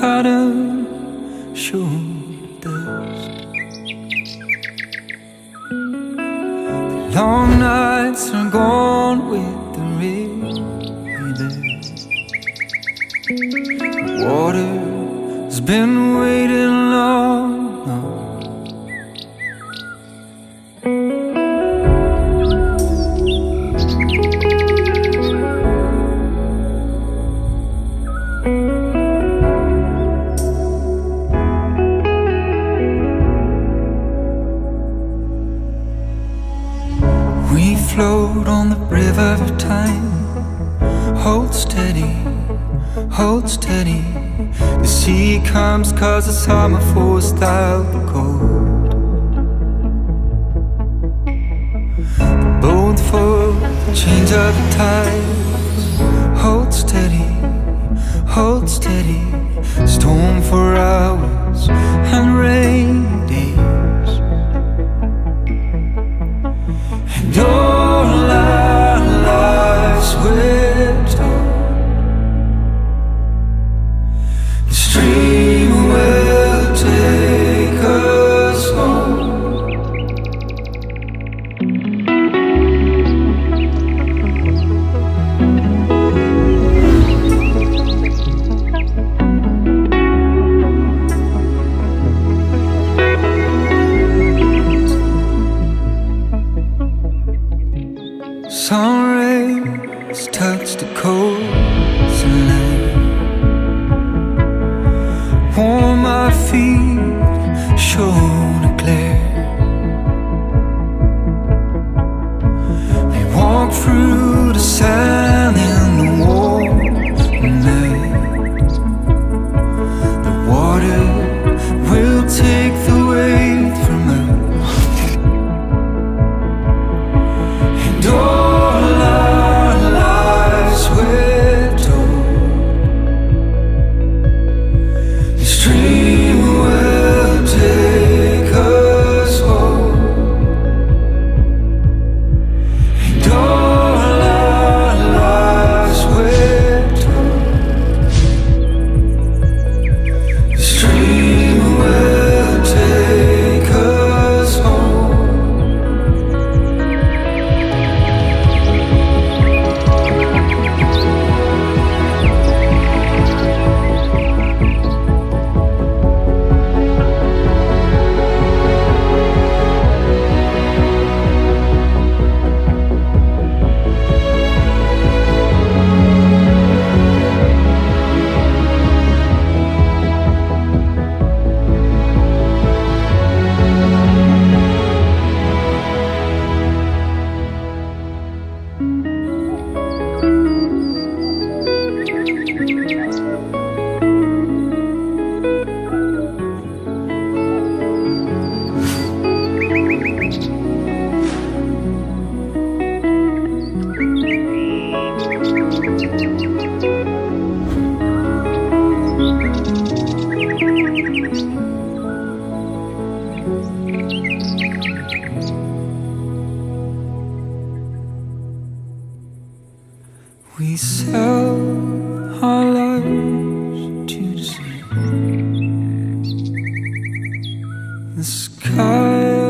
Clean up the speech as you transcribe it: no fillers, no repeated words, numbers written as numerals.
cotton shoulders. The long nights are gone with the rhythm. The water's been waiting long. We float on the river of time. Hold steady, hold steady. The sea comes 'cause the summer forced out the cold. The boat for the change of the tides. Hold steady, hold steady. Storm for hours and rain days. And all our lives we're told the stream will take us home. Sun rays touch the coastline, warm my feet, shown a glare. We walk through the sand in the warm night. The water will take the weight from us. And all our lives we're told the stream will take us home. And all our lives we're told the stream will take us home. We sell our lives to the sea. The sky